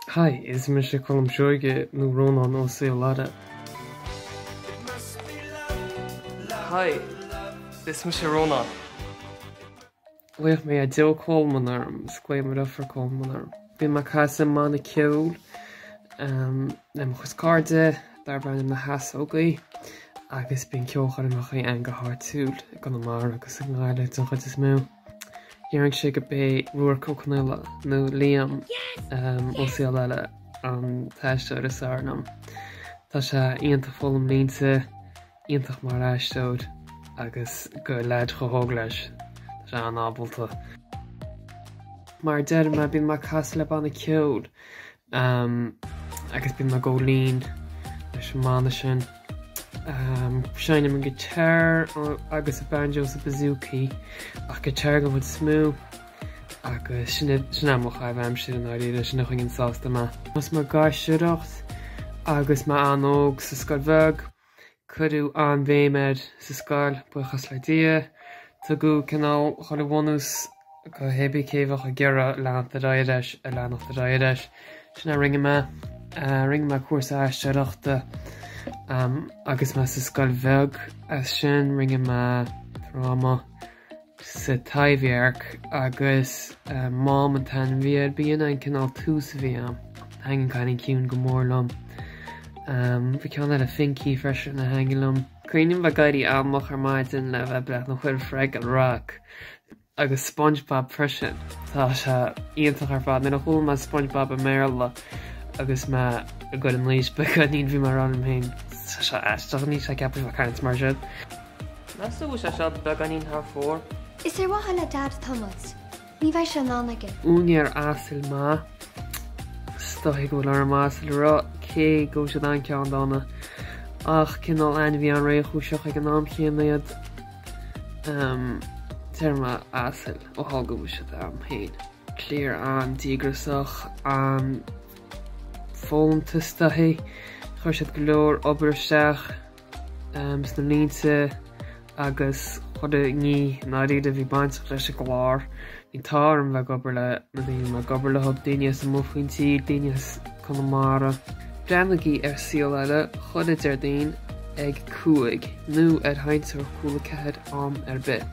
Hi, is Mr. Colm Seoighe nó Rónán ó Saol Ella. Hi, this is Rónán. Leich mé a deo Colm arm, scuim a for Colm arm. Bhí mar casa mána ceol, nem chus carde, dar brenn na Saol agus bín ceolchar amach an go háirtúil gan mar agus an gáile an chud is mú. Dhearann sé go bé ruair coconella nó Liam ó Saol Ella an taisteoir is arnam. Tá sé ionanta fólam línta, iontach mar aisteoir agus go leid go thóg leis. Tá sé an ábalta. Mar deir me bín mar cas le banna ceol agus bín mar go lín leis an mána sin. Seinim an guitar agus a banjo sa bazooki ach guitar go bhfuil smú agus sin amach a bheim sin an áiríre sin nach an sásta ma. Mas mar gá siúdacht agus ma anóg sa scoil bheg cudú an bhéimead sa scoil buchas le dia tá go canál chola bhonús go hebí céhach a ggéire leananta ráideis a leanachta ráideis sin a ringe me cuasa aisteoireachta agus me sa scoil bheg as sin ringe me drama sa taibhearc agus mám an tan bhíad bíon an canál tús bhí am hangin canin ciún go mórlam. Bhí ceann le fincí freisin na hangilm. Cuireann ba gaiirí amach ar maidin le bheith breth na chuir freig an rock agus Spongebob freisin. Tá sé iontach ar fad, na chuil me Spongebob a mBéarla agus me a go an líis be go níon bhí mar an mhéin sé eisteach ní sé ceapú a caiint mar sin. Nasa bhú sé seo be ganín thar fór. Is watha le dad Thomas? Ní bheith se nánaige. Úni ar asil má stoigh go ar másil rá cé go se an ceann dána ach cinál an bhí an réo chúiseach ag an nám chéanaiad terma asil ó hága bhú se am héin. Cléir an dígrasach an fóntastathaí chuir siad go leor obairisteach s na línte agus chud ní náiríad a bhí baintach leis a gláir. Ní tá an bheith gobar le na daoine mar gobar le thug daine sa mófuointí daine Conamara. Breannaigh ar Saol Ella chud Déardaoin ag 5 nó ar haintear chula cead am ar bith.